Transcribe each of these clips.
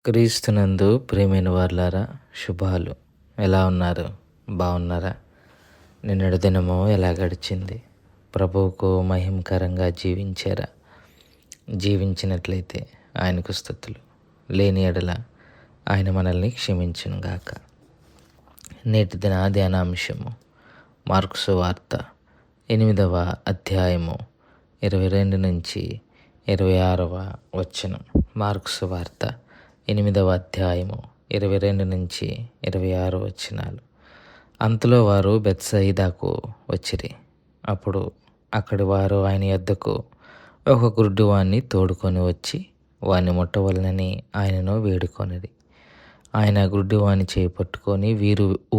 క్రీస్తునందు ప్రియమైన వారులారా, శుభాలు. ఎలా ఉన్నారు? బాగున్నారా? నిన్నటి దినము ఎలా గడిచింది? ప్రభువుకు మహిమకరంగా జీవించారా? జీవించినట్లయితే ఆయనకు స్తుతులు. లేని ఎడల ఆయన మనల్ని క్షమించును గాక. నేటి దిన ధ్యానాంశము మార్కు సువార్త 8వ అధ్యాయము 22 నుంచి 26వ వచనం. మార్కు సువార్త 8వ అధ్యాయము 22 నుంచి 26 వచనాలు. అంతలో వారు బెత్సయిదాకు వచ్చిరి. అప్పుడు అక్కడి వారు ఆయన యొద్దకు ఒక గుడ్డివాణ్ణి తోడుకొని వచ్చి వాణ్ణి ముట్టవలనని ఆయనను వేడుకొనిరి. ఆయన గుడ్డివాణ్ణి చేయి పట్టుకొని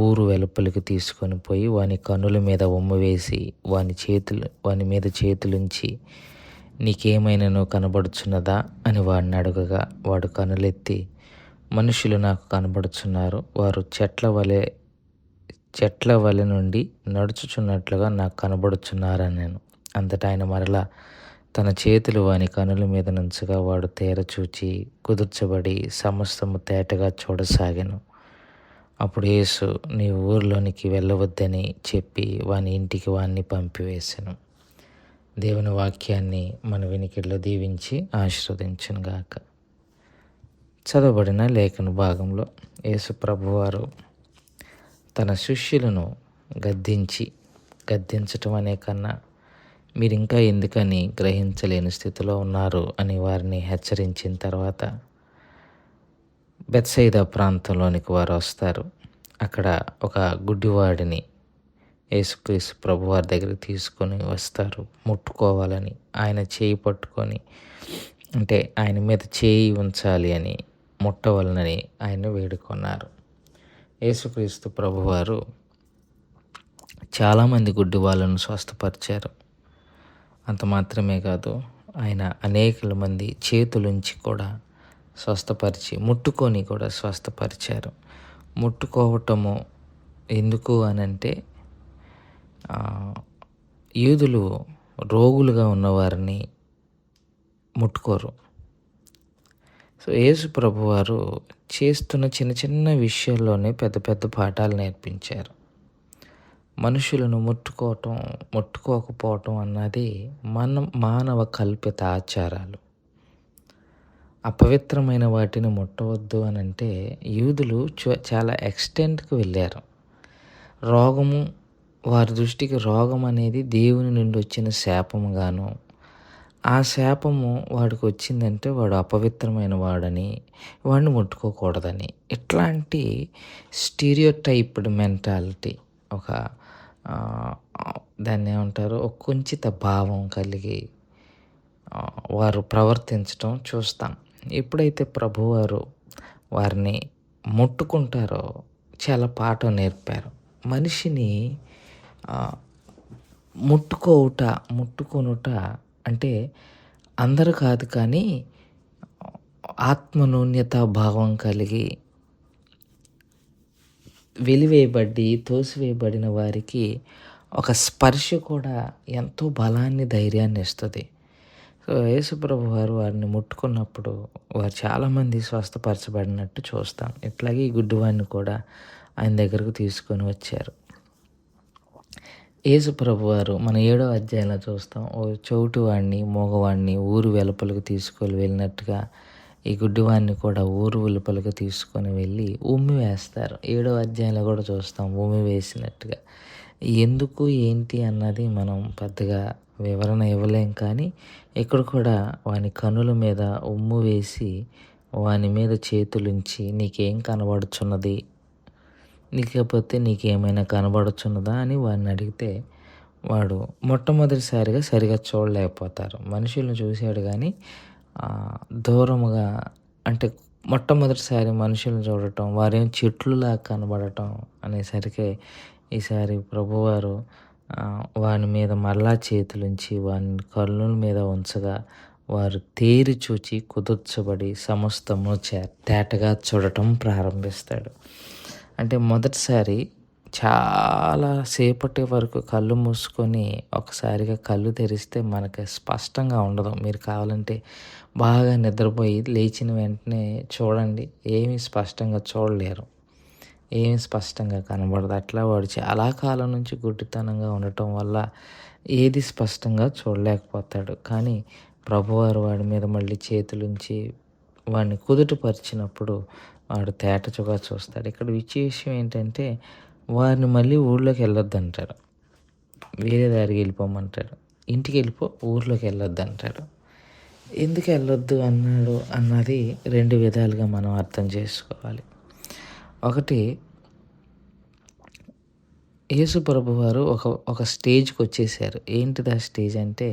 ఊరు వెలుపలికి తీసుకొని పోయి వాని కన్నుల మీద ఉమ్ము వేసి వాని మీద చేతులుంచి, నీకేమైనాను కనబడుచున్నదా అని వాడిని అడగగా, వాడు కనులెత్తి, మనుషులు నాకు కనబడుచున్నారు, వారు చెట్ల వలె నుండి నడుచుచున్నట్లుగా నాకు కనబడుచున్నారన్నాను. అంతటా ఆయన మరలా తన చేతులు వాని కనుల మీద నుంచగా వాడు తేర చూచి కుదుర్చబడి సమస్తము తేటగా చూడసాగాను. అప్పుడు యేసు, నీ ఊరిలోనికి వెళ్ళవద్దని చెప్పి వాని ఇంటికి వాణ్ణి పంపివేశాను. దేవుని వాక్యాన్ని మన వినికిడిలో దీవించి ఆశీర్వదించునుగాక. చదవబడిన లేఖన భాగంలో యేసు ప్రభువారు తన శిష్యులను గద్దించటం అనే కన్నా, మీరు ఇంకా ఎందుకని గ్రహించలేని స్థితిలో ఉన్నారు అని వారిని హెచ్చరించిన తర్వాత బెత్సయిదా ప్రాంతంలోనికి వారు వస్తారు. అక్కడ ఒక గుడ్డివాడిని యేసుక్రీస్తు ప్రభువారి దగ్గరికి తీసుకొని వస్తారు. ముట్టుకోవాలని, ఆయన చేయి పట్టుకొని, అంటే ఆయన మీద చేయి ఉంచాలి అని, ముట్టవలనని ఆయన వేడుకొన్నారు. యేసుక్రీస్తు ప్రభువారు చాలామంది గుడ్డి వాళ్ళను స్వస్థపరిచారు. అంత మాత్రమే కాదు, ఆయన అనేక మంది చేతులుంచి కూడా స్వస్థపరిచి, ముట్టుకొని కూడా స్వస్థపరిచారు. ముట్టుకోవటము ఎందుకు అనంటే, యూదులు రోగులుగా ఉన్నవారిని ముట్టుకోరు. సో యేసు ప్రభువారు చేస్తున్న చిన్న చిన్న విషయాల్లోనే పెద్ద పెద్ద పాఠాలు నేర్పించారు. మనుషులను ముట్టుకోకపోవటం అన్నది మానవ కల్పిత ఆచారాలు. అపవిత్రమైన వాటిని ముట్టవద్దు అని అంటే యూదులు చాలా ఎక్స్టెంట్కి వెళ్ళారు. వారి దృష్టికి రోగం అనేది దేవుని నుండి వచ్చిన శాపముగాను, ఆ శాపము వాడికి వచ్చిందంటే వాడు అపవిత్రమైన వాడని, వాడిని ముట్టుకోకూడదని, ఇట్లాంటి స్టీరియోటైప్డ్ మెంటాలిటీ, ఒక దాన్ని ఏమంటారు, ఒక కుంచిత భావం కలిగి వారు ప్రవర్తించటం చూస్తాం. ఎప్పుడైతే ప్రభువారు వారిని ముట్టుకుంటారో చాలా పాఠం నేర్పారు. మనిషిని ముట్టుకొనుట అంటే అందరూ కాదు, కానీ ఆత్మన్యూన్యతా భావం కలిగి తోసివేయబడిన వారికి ఒక స్పర్శ కూడా ఎంతో బలాన్ని, ధైర్యాన్ని ఇస్తుంది. సో యేసుప్రభు వారిని ముట్టుకున్నప్పుడు వారు చాలామంది స్వస్థపరచబడినట్టు చూస్తాం. ఇట్లాగే ఈ గుడ్డివాడిని కూడా ఆయన దగ్గరకు తీసుకొని వచ్చారు. యేసుప్రభు వారు మన 7వ అధ్యాయంలో చూస్తాం, ఓ చెవిటివాడిని, మూగవాడిని ఊరు వెలుపలకు తీసుకొని వెళ్ళినట్టుగా ఈ గుడ్డివాడిని కూడా ఊరు వెలుపలకు తీసుకొని వెళ్ళి ఉమ్మి వేస్తారు. 7వ అధ్యాయంలో కూడా చూస్తాం ఉమ్మి వేసినట్టుగా. ఎందుకు ఏంటి అన్నది మనం పెద్దగా వివరణ ఇవ్వలేం, కానీ ఇక్కడ కూడా వాని కనుల మీద ఉమ్ము వేసి వాని మీద చేతులుంచి, నీకేం కనబడుచున్నది, లేకపోతే నీకేమైనా కనబడుచున్నదా అని వాడిని అడిగితే వాడు మొట్టమొదటిసారిగా సరిగా చూడలేకపోతారు. మనుషులను చూశాడు కానీ దూరముగా, అంటే మొట్టమొదటిసారి మనుషులను చూడటం, వారేం చెట్లులా కనబడటం అనేసరికి ఈసారి ప్రభువారు వాని మీద మరలా చేతులుంచి వాని కళ్ళ మీద ఉంచగా వారు తేరి చూచి కుదుర్చబడి సమస్తము తేటగా చూడటం ప్రారంభిస్తాడు. అంటే మొదటిసారి చాలా సేపటి వరకు కళ్ళు మూసుకొని ఒకసారిగా కళ్ళు తెరిస్తే మనకి స్పష్టంగా ఉండదు. మీరు కావాలంటే బాగా నిద్రపోయి లేచిన వెంటనే చూడండి ఏమీ స్పష్టంగా చూడలేరు. ఏమీ స్పష్టంగా కనబడదు. అట్లా వాడు చాలా కాలం నుంచి గుడ్డితనంగా ఉండటం వల్ల ఏది స్పష్టంగా చూడలేకపోతాడు. కానీ ప్రభువారు వాడి మీద మళ్ళీ చేతులుంచి వాడిని కుదుటపరిచినప్పుడు వాడు తేటచుగా చూస్తాడు. ఇక్కడ విశేషం ఏంటంటే వారిని మళ్ళీ ఊళ్ళోకి వెళ్ళొద్దంటాడు. వేరే దారికి వెళ్ళిపోమంటాడు. ఇంటికి వెళ్ళిపో, ఊర్లోకి వెళ్ళొద్దంటాడు. ఎందుకు వెళ్ళొద్దు అన్నాడు అన్నది 2 విధాలుగా మనం అర్థం చేసుకోవాలి. ఒకటి, యేసు ప్రభువారు ఒక స్టేజ్కి వచ్చేసారు. ఏంటిది ఆ స్టేజ్ అంటే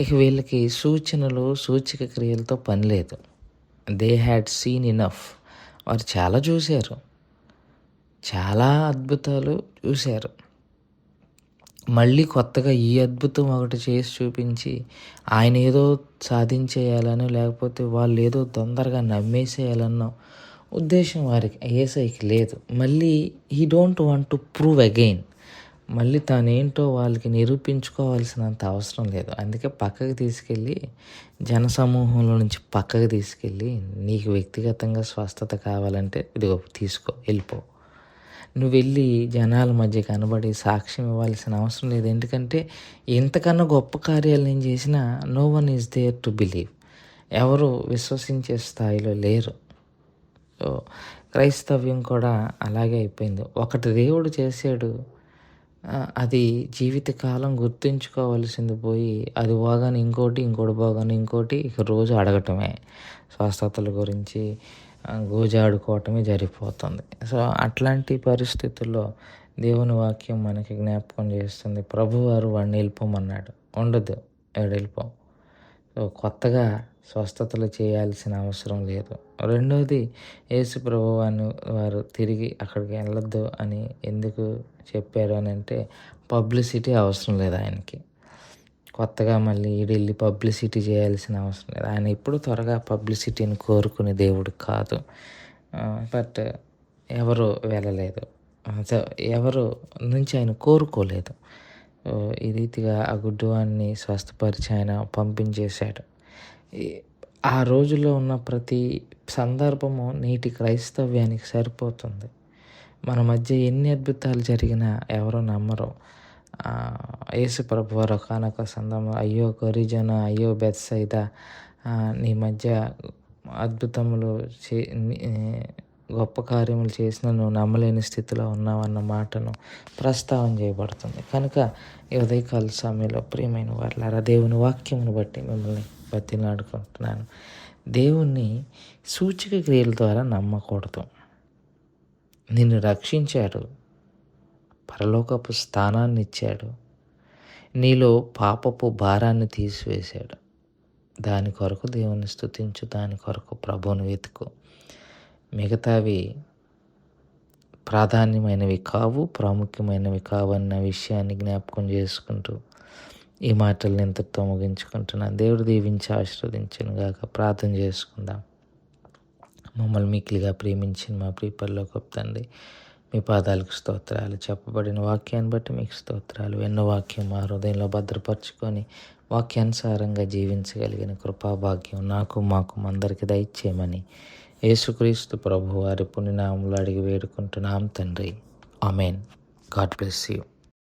ఇక వీళ్ళకి సూచనలు సూచక క్రియలతో పని లేదు. They had seen enough. వారు చాలా చూశారు, చాలా అద్భుతాలు చూశారు. మళ్ళీ కొత్తగా ఈ అద్భుతం ఒకటి చేసి చూపించి ఆయన ఏదో సాధించేయాలని, లేకపోతే వాళ్ళు ఏదో తొందరగా నమ్మేసేయాలన్న ఉద్దేశం వారికి యేసయ్యకి లేదు. మళ్ళీ he don't want to prove again. మళ్ళీ తానేంటో వాళ్ళకి నిరూపించుకోవాల్సినంత అవసరం లేదు. అందుకే పక్కకు తీసుకెళ్ళి, జనసమూహంలో నుంచి పక్కకు తీసుకెళ్ళి, నీకు వ్యక్తిగతంగా స్వస్థత కావాలంటే ఇదిగో తీసుకో, వెళ్ళిపో. నువ్వు వెళ్ళి జనాల మధ్య కనబడి సాక్ష్యం ఇవ్వాల్సిన అవసరం లేదు. ఎందుకంటే ఇంతకన్నా గొప్ప కార్యాలు నేను చేసినా no one is there to believe. ఎవరు విశ్వసించే స్థాయిలో లేరు. సో క్రైస్తవ్యం కూడా అలాగే అయిపోయింది. ఒకటి దేవుడు చేసాడు, అది జీవితకాలం గుర్తుంచుకోవాల్సింది పోయి అది బాగానే ఇంకోటి బాగానే ఇంకోటి, ఇక రోజు అడగటమే స్వస్థతల గురించి, గోజాడుకోవటమే జరిగిపోతుంది. సో అట్లాంటి పరిస్థితుల్లో దేవుని వాక్యం మనకి జ్ఞాపకం చేస్తుంది. ప్రభువారు వాడిని వెళ్ళిపోమన్నాడు. ఉండదు, వెళ్ళిపో. సో కొత్తగా స్వస్థతలు చేయాల్సిన అవసరం లేదు. రెండవది, యేసు ప్రభువాన్ని వారు తిరిగి అక్కడికి వెళ్ళొద్దు అని ఎందుకు చెప్పారు అని అంటే పబ్లిసిటీ అవసరం లేదు ఆయనకి. కొత్తగా మళ్ళీ వెళ్ళి పబ్లిసిటీ చేయాల్సిన అవసరం లేదు. ఆయన ఎప్పుడు త్వరగా పబ్లిసిటీని కోరుకునే దేవుడు కాదు. బట్ ఎవరు వెళ్ళలేదు, సో ఎవరు నుంచి ఆయన కోరుకోలేదు. ఈ రీతిగా ఆ గుడ్డివాడిని స్వస్థపరిచి ఆయన పంపించేశాడు. ఆ రోజుల్లో ఉన్న ప్రతి సందర్భము నేటి క్రైస్తవ్యానికి సరిపోతుంది. మన మధ్య ఎన్ని అద్భుతాలు జరిగినా ఎవరో నమ్మరు. యేసు ప్రభువారు ఒకానొక సందర్భంలో, అయ్యో కొరిజన, అయ్యో బెత్సైదా, నీ మధ్య అద్భుతములు గొప్ప కార్యములు చేసిన నువ్వు నమ్మలేని స్థితిలో ఉన్నావన్న మాటను ప్రస్తావన చేయబడుతుంది. కనుక ఈ ఉదయకాల సమయంలో ప్రియమైన వారులారా, దేవుని వాక్యమును బట్టి మిమ్మల్ని బతిలాడుకుంటున్నాను. దేవుణ్ణి సూచక క్రియల ద్వారా నమ్మకూడదు. నిన్ను రక్షించాడు, పరలోకపు స్థానాన్ని ఇచ్చాడు, నీలో పాపపు భారాన్ని తీసివేశాడు. దాని కొరకు దేవుని స్తుతించు, దాని కొరకు ప్రభువుని వెతుకు. మిగతావి ప్రాధాన్యమైనవి కావు, ప్రాముఖ్యమైనవి కావన్న విషయాన్ని జ్ఞాపకం చేసుకుంటూ ఈ మాటలను ఇంతటితో ముగించుకుంటున్నాను. దేవుడు దీవించి ఆశీర్వదించును గాక. ప్రార్థన చేసుకుందాం. మమ్మల్ని మిక్కిలిగా ప్రేమించిన మా ప్రియ పరలోకపు తండ్రి, మీ పాదాలకు స్తోత్రాలు. చెప్పబడిన వాక్యాన్ని బట్టి మీకు స్తోత్రాలు. ఎన్నో వాక్యం మా హృదయంలో భద్రపరుచుకొని వాక్యానుసారంగా జీవించగలిగిన కృపాభాగ్యం నాకు మాకు అందరికీ దయచేయమని యేసుక్రీస్తు ప్రభు వారి పుణ్యనామములో అడిగి వేడుకుంటున్నాం తండ్రి. ఆమెన్. God bless you.